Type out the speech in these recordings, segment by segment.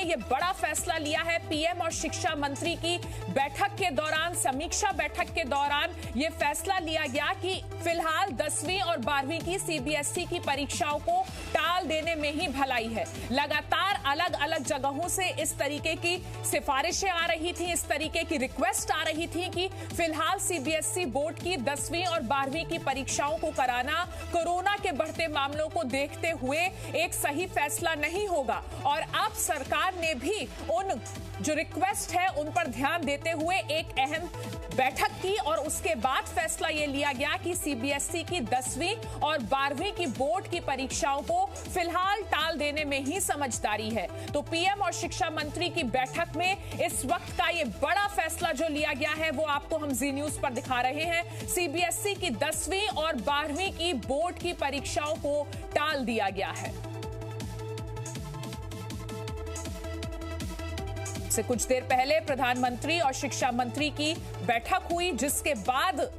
ये बड़ा फैसला लिया है। पीएम और शिक्षा मंत्री की बैठक के दौरान, समीक्षा बैठक के दौरान ये फैसला लिया गया कि फिलहाल 10वीं और 12वीं की सीबीएसई की परीक्षाओं को टाल देने में ही भलाई है। लगातार अलग अलग जगहों से इस तरीके की सिफारिशें आ रही थी, इस तरीके की रिक्वेस्ट आ रही थी कि फिलहाल सीबीएसई बोर्ड की 10वीं और 12वीं की परीक्षाओं को कराना कोरोना के बढ़ते मामलों को देखते हुए एक सही फैसला नहीं होगा। और अब सरकार ने भी उन जो रिक्वेस्ट है उन पर ध्यान देते हुए एक अहम बैठक की और उसके बाद फैसला ये लिया गया कि सीबीएसई की 10वीं और 12वीं की बोर्ड की परीक्षाओं को फिलहाल टाल देने में ही समझदारी है। तो पीएम और शिक्षा मंत्री की बैठक में इस वक्त का ये बड़ा फैसला जो लिया गया है वो आपको हम जी न्यूज पर दिखा रहे हैं। सीबीएसई की 10वीं और 12वीं की बोर्ड की परीक्षाओं को टाल दिया गया है। से कुछ देर पहले प्रधानमंत्री और शिक्षा मंत्री की बैठक हुई, जिसके बाद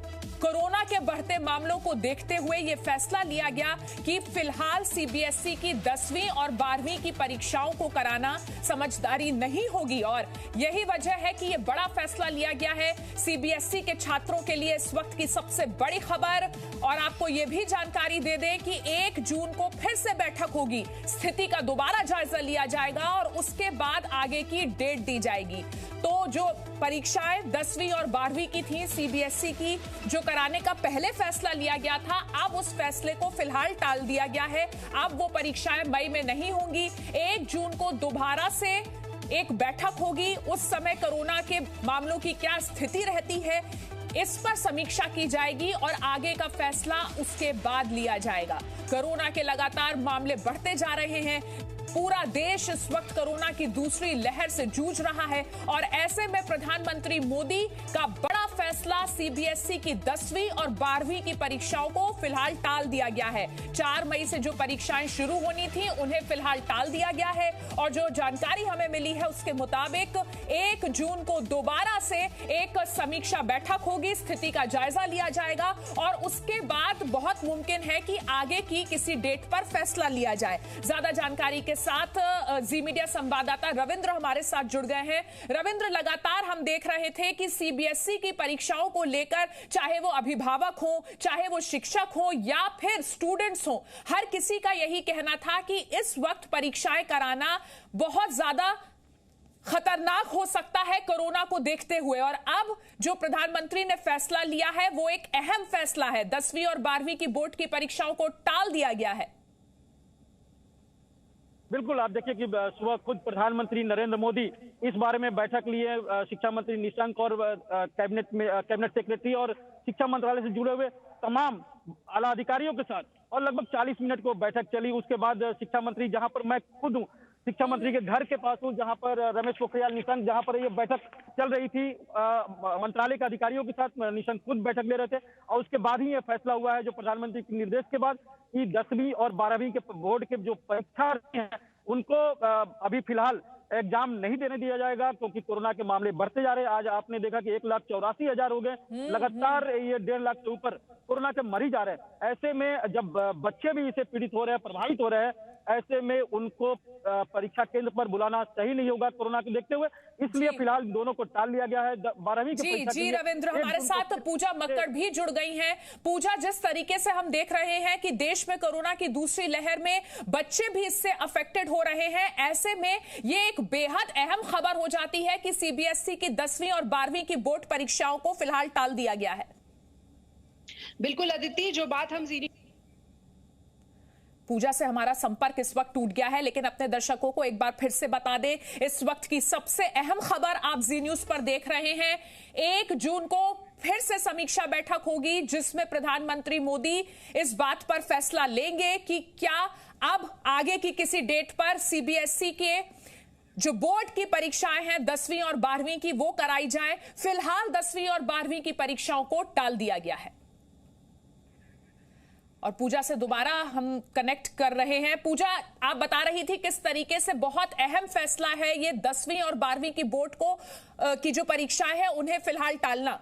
कोरोना के बढ़ते मामलों को देखते हुए यह फैसला लिया गया कि फिलहाल सीबीएसई की 10वीं और 12वीं की परीक्षाओं को कराना समझदारी नहीं होगी। और यही वजह है कि यह बड़ा फैसला लिया गया है सीबीएसई के छात्रों के लिए। इस वक्त की सबसे बड़ी खबर, और आपको यह भी जानकारी दे दें कि 1 जून को फिर से बैठक होगी, स्थिति का दोबारा जायजा लिया जाएगा और उसके बाद आगे की डेट दी जाएगी। तो जो परीक्षाएं 10वीं और 12वीं की थी सीबीएसई की, जो कराने का पहले फैसला लिया गया था, अब उस फैसले को फिलहाल टाल दिया गया है। अब वो परीक्षाएं मई में नहीं होंगी। 1 जून को दोबारा से एक बैठक होगी। उस समय कोरोना के मामलों की क्या स्थिति रहती है, इस पर समीक्षा की जाएगी और आगे का फैसला उसके बाद लिया जाएगा। कोरोना के लगातार मामले बढ़ते जा रहे हैं। पूरा देश इस वक्त कोरोना की दूसरी लहर से जूझ रहा है और ऐसे में प्रधानमंत्री मोदी का बड़ा फैसला, सीबीएसई की 10वीं और 12वीं की परीक्षाओं को फिलहाल टाल दिया गया है। 4 मई से जो परीक्षाएं शुरू होनी थी उन्हें फिलहाल टाल दिया गया है और जो जानकारी हमें मिली है उसके मुताबिक 1 जून को दोबारा से एक समीक्षा बैठक होगी, स्थिति का जायजा लिया जाएगा और उसके बाद बहुत मुमकिन है कि आगे की किसी डेट पर फैसला लिया जाए। ज्यादा जानकारी के साथ जी मीडिया संवाददाता रविंद्र हमारे साथ जुड़ गए हैं। रविंद्र, लगातार हम देख रहे थे कि सीबीएसई की परीक्षाओं को लेकर चाहे वो अभिभावक हो, चाहे वो शिक्षक हो या फिर स्टूडेंट्स हो, हर किसी का यही कहना था कि इस वक्त परीक्षाएं कराना बहुत ज्यादा खतरनाक हो सकता है कोरोना को देखते हुए। और अब जो प्रधानमंत्री ने फैसला लिया है वो एक अहम फैसला है। 10वीं और 12वीं की बोर्ड की परीक्षाओं को टाल दिया गया है। बिल्कुल, आप देखिए कि सुबह खुद प्रधानमंत्री नरेंद्र मोदी इस बारे में बैठक लिए शिक्षा मंत्री निशंक और कैबिनेट सेक्रेटरी और शिक्षा मंत्रालय से जुड़े हुए तमाम आला अधिकारियों के साथ और लगभग 40 मिनट को बैठक चली। उसके बाद शिक्षा मंत्री, जहां पर मैं खुद हूं, शिक्षा मंत्री के घर के पास हूं, जहां पर रमेश पोखरियाल निशंक, जहां पर ये बैठक चल रही थी मंत्रालय के अधिकारियों के साथ, निशंक खुद बैठक ले रहे थे और उसके बाद ही ये फैसला हुआ है जो प्रधानमंत्री के निर्देश के बाद कि 10वीं और 12वीं के बोर्ड के जो परीक्षार्थी हैं उनको अभी फिलहाल एग्जाम नहीं देने दिया जाएगा क्योंकि कोरोना के मामले बढ़ते जा रहे हैं। आज आपने देखा कि 1,84,000 हो गए, लगातार ये 1.5 लाख से ऊपर कोरोना के मरीज आ रहे हैं। ऐसे में जब बच्चे भी इससे पीड़ित हो रहे हैं, प्रभावित हो रहे हैं, ऐसे में उनको परीक्षा केंद्र पर बुलाना सही नहीं होगा कोरोना को देखते हुए, इसलिए फिलहाल दोनों को टाल लिया गया है। 12वीं की परीक्षा जी रविंद्र, हमारे साथ पूजा मक्कड़ भी जुड़ गई हैं। पूजा, जिस तरीके से हम देख रहे हैं कि देश में कोरोना की दूसरी लहर में बच्चे भी इससे अफेक्टेड हो रहे हैं, ऐसे में ये एक बेहद अहम खबर हो जाती है कि सीबीएसई की 10वीं और 12वीं की बोर्ड परीक्षाओं को फिलहाल टाल दिया गया है। बिल्कुल अदिति, जो बात हम पूजा से हमारा संपर्क इस वक्त टूट गया है, लेकिन अपने दर्शकों को एक बार फिर से बता दें, इस वक्त की सबसे अहम खबर आप जी न्यूज पर देख रहे हैं। 1 जून को फिर से समीक्षा बैठक होगी जिसमें प्रधानमंत्री मोदी इस बात पर फैसला लेंगे कि क्या अब आगे की किसी डेट पर सीबीएसई के जो बोर्ड की परीक्षाएं हैं 10वीं और 12वीं की वो कराई जाए। फिलहाल 10वीं और 12वीं की परीक्षाओं को टाल दिया गया है। और पूजा से दोबारा हम कनेक्ट कर रहे हैं। पूजा, आप बता रही थी किस तरीके से बहुत अहम फैसला है ये 10वीं और 12वीं की बोर्ड को की जो परीक्षाएं हैं उन्हें फिलहाल टालना।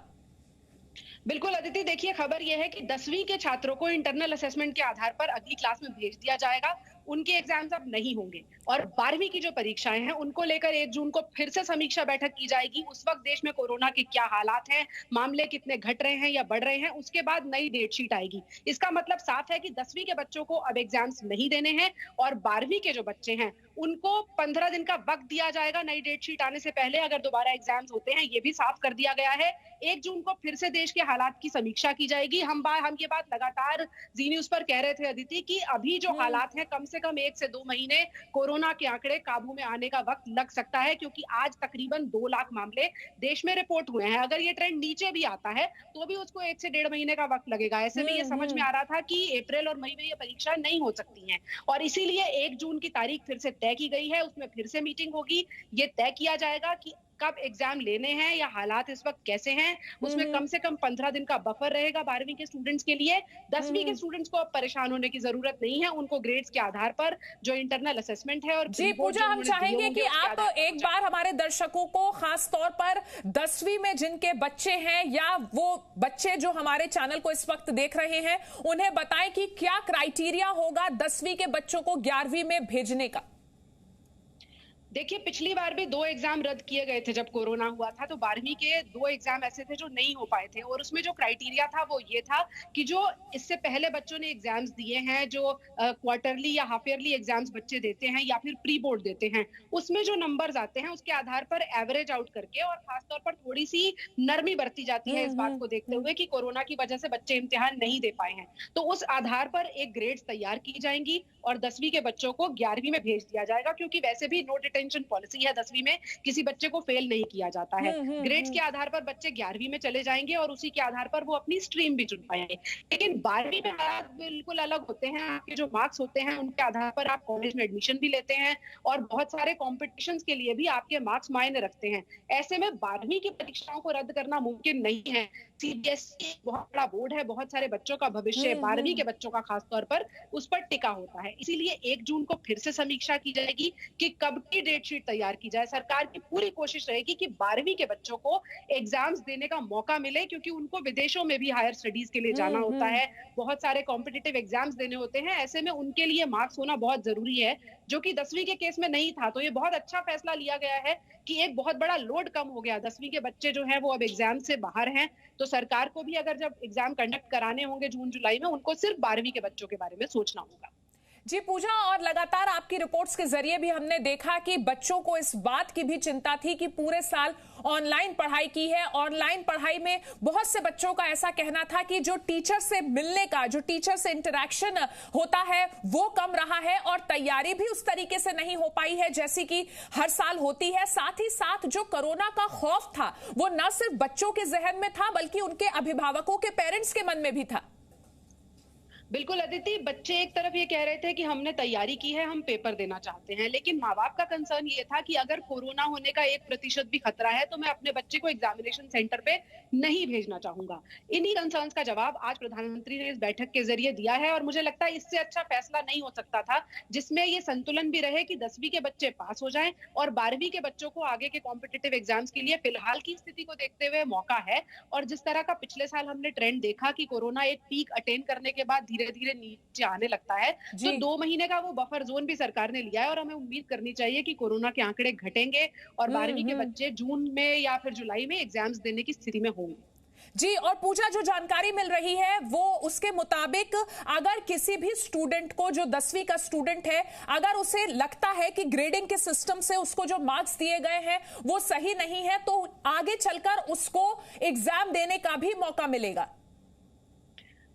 बिल्कुल अदिति, देखिए खबर यह है कि 10वीं के छात्रों को इंटरनल असेसमेंट के आधार पर अगली क्लास में भेज दिया जाएगा। उनके एग्जाम्स अब नहीं होंगे और 12वीं की जो परीक्षाएं हैं उनको लेकर 1 जून को फिर से समीक्षा बैठक की जाएगी। उस वक्त देश में कोरोना के क्या हालात हैं, मामले कितने घट रहे हैं या बढ़ रहे हैं, उसके बाद नई डेट शीट आएगी। इसका मतलब साफ है कि 10वीं के बच्चों को अब एग्जाम्स नहीं देने हैं और 12वीं के जो बच्चे हैं उनको 15 दिन का वक्त दिया जाएगा नई डेट शीट आने से पहले अगर दोबारा एग्जाम्स होते हैं। ये भी साफ कर दिया गया है। 1 जून को फिर से देश के हालात की समीक्षा की जाएगी। हम ये बात लगातार जी न्यूज पर कह रहे थे अदिति कि अभी जो हालात हैं कम से कम 1 से 2 महीने कोरोना के आंकड़े काबू में आने का वक्त लग सकता है, क्योंकि आज तकरीबन 2 लाख मामले देश में रिपोर्ट हुए हैं। अगर ये ट्रेंड नीचे भी आता है तो भी उसको 1 से 1.5 महीने का वक्त लगेगा। ऐसे में ये समझ में आ रहा था कि अप्रैल और मई में ये परीक्षा नहीं हो सकती हैं और इसीलिए 1 जून की तारीख फिर से तय की गई है। उसमें फिर से मीटिंग होगी। ये तय किया जाएगा कि कब एग्जाम लेने हैं या हालात इस वक्त कैसे हैं। उसमें कम से कम 15 दिन का बफर रहेगा 12वीं के स्टूडेंट्स के लिए। 10वीं के स्टूडेंट्स को अब परेशान होने की जरूरत नहीं है। उनको ग्रेड्स के आधार पर जो इंटरनल असेसमेंट है और जी पूजा, हम चाहेंगे कि आप एक बार हमारे दर्शकों को खास तौर पर 10वीं में जिनके बच्चे हैं या वो बच्चे जो हमारे चैनल को इस वक्त देख रहे हैं उन्हें बताएं कि क्या क्राइटेरिया होगा 10वीं के बच्चों को 11वीं में भेजने का। देखिए, पिछली बार भी 2 एग्जाम रद्द किए गए थे जब कोरोना हुआ था, तो 12वीं के 2 एग्जाम ऐसे थे जो नहीं हो पाए थे और उसमें जो क्राइटेरिया था वो ये था कि जो इससे पहले बच्चों ने एग्जाम्स दिए हैं, जो क्वार्टरली या हाफ ईयरली एग्जाम्स बच्चे देते हैं या फिर प्री बोर्ड देते हैं, उसमें जो नंबर्स आते हैं उसके आधार पर एवरेज आउट करके और खासतौर पर थोड़ी सी नरमी बरती जाती है इस बात को देखते हुए कि कोरोना की वजह से बच्चे इम्तिहान नहीं दे पाए हैं। तो उस आधार पर एक ग्रेड्स तैयार की जाएंगी और 10वीं के बच्चों को 11वीं में भेज दिया जाएगा, क्योंकि वैसे भी नो डिटेंशन पॉलिसी है। 10वीं में किसी बच्चे को फेल नहीं किया जाता है। ग्रेड्स के आधार पर बच्चे 11वीं में चले जाएंगे और उसी के आधार पर वो अपनी स्ट्रीम भी चुन पाएंगे। लेकिन 12वीं में हालात बिल्कुल अलग होते हैं। आपके जो मार्क्स होते हैं उनके आधार पर आप कॉलेज में एडमिशन भी लेते हैं और बहुत सारे कॉम्पिटिशन्स के लिए भी आपके मार्क्स मायने रखते हैं। ऐसे में 12वीं की परीक्षाओं को रद्द करना मुमकिन नहीं है। सीबीएसई बहुत बड़ा बोर्ड है, बहुत सारे बच्चों का भविष्य 12वीं के बच्चों का खासतौर पर उस पर टिका होता है। इसीलिए 1 जून को फिर से समीक्षा की जाएगी कि कब की डेट शीट तैयार की जाए। सरकार की पूरी कोशिश रहेगी कि 12वीं के बच्चों को एग्जाम्स देने का मौका मिले, क्योंकि उनको विदेशों में भी हायर स्टडीज के लिए जाना होता है, बहुत सारे कॉम्पिटिटिव एग्जाम्स देने होते हैं। ऐसे में उनके लिए मार्क्स होना बहुत जरूरी है, जो कि 10वीं के केस में नहीं था। तो ये बहुत अच्छा फैसला लिया गया है कि एक बहुत बड़ा लोड कम हो गया। 10वीं के बच्चे जो हैं वो अब एग्जाम से बाहर हैं, तो सरकार को भी अगर जब एग्जाम कंडक्ट कराने होंगे जून जुलाई में, उनको सिर्फ 12वीं के बच्चों के बारे में सोचना होगा। जी पूजा, और लगातार आपकी रिपोर्ट्स के जरिए भी हमने देखा कि बच्चों को इस बात की भी चिंता थी कि पूरे साल ऑनलाइन पढ़ाई की है। ऑनलाइन पढ़ाई में बहुत से बच्चों का ऐसा कहना था कि जो टीचर से मिलने का, जो टीचर से इंटरेक्शन होता है वो कम रहा है और तैयारी भी उस तरीके से नहीं हो पाई है जैसी कि हर साल होती है। साथ ही साथ जो कोरोना का खौफ था वो न सिर्फ बच्चों के जहन में था बल्कि उनके अभिभावकों के पेरेंट्स के मन में भी था। बिल्कुल अदिति, बच्चे एक तरफ ये कह रहे थे कि हमने तैयारी की है, हम पेपर देना चाहते हैं, लेकिन माँ बाप का कंसर्न ये था कि अगर कोरोना होने का 1% भी खतरा है तो मैं अपने बच्चे को एग्जामिनेशन सेंटर पे नहीं भेजना चाहूंगा। इन्हीं कंसर्न्स का जवाब आज प्रधानमंत्री ने इस बैठक के जरिए दिया है और मुझे लगता है इससे अच्छा फैसला नहीं हो सकता था, जिसमें ये संतुलन भी रहे कि 10वीं के बच्चे पास हो जाएं और 12वीं के बच्चों को आगे के कॉम्पिटिटिव एग्जाम्स के लिए फिलहाल की स्थिति को देखते हुए मौका है। और जिस तरह का पिछले साल हमने ट्रेंड देखा कि कोरोना एक पीक अटेन करने के बाद धीरे धीरे नीचे आने लगता है, तो 2 महीने का वो बफर जोन भी सरकार ने लिया है और हमें उम्मीद करनी चाहिए कि कोरोना के आंकड़े घटेंगे और 12वीं के बच्चे जून में या फिर जुलाई में एग्जाम्स देने की स्थिति में होंगे। जी, और पूजा, जो जानकारी मिल रही है वो उसके मुताबिक अगर किसी भी स्टूडेंट को, जो 10वीं का स्टूडेंट है, अगर उसे लगता है कि ग्रेडिंग के सिस्टम से उसको जो मार्क्स दिए गए हैं वो सही नहीं है तो आगे चलकर उसको एग्जाम देने का भी मौका मिलेगा।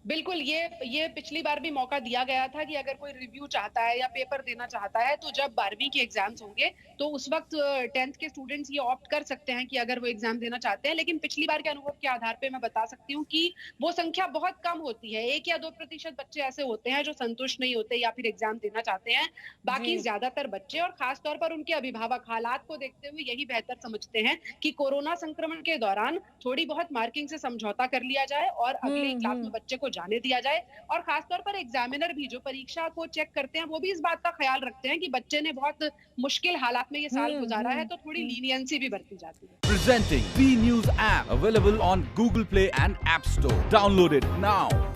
बिल्कुल, ये पिछली बार भी मौका दिया गया था कि अगर कोई रिव्यू चाहता है या पेपर देना चाहता है तो जब 12वीं के एग्जाम्स होंगे तो उस वक्त 10th के स्टूडेंट्स ये ऑप्ट कर सकते हैं कि अगर वो एग्जाम देना चाहते हैं। लेकिन पिछली बार के अनुभव के आधार पे मैं बता सकती हूँ कि वो संख्या बहुत कम होती है। 1 या 2% बच्चे ऐसे होते हैं जो संतुष्ट नहीं होते या फिर एग्जाम देना चाहते हैं। बाकी ज्यादातर बच्चे और खासतौर पर उनके अभिभावक हालात को देखते हुए यही बेहतर समझते हैं कि कोरोना संक्रमण के दौरान थोड़ी बहुत मार्किंग से समझौता कर लिया जाए और अगली क्लास में बच्चे को जाने दिया जाए। और खासतौर पर एग्जामिनर भी जो परीक्षा को चेक करते हैं वो भी इस बात का ख्याल रखते हैं कि बच्चे ने बहुत मुश्किल हालात में ये साल गुजारा है, तो थोड़ी लीनियंसी भी बरती जाती है। Presenting B News app available on Google Play and App Store. Download it now.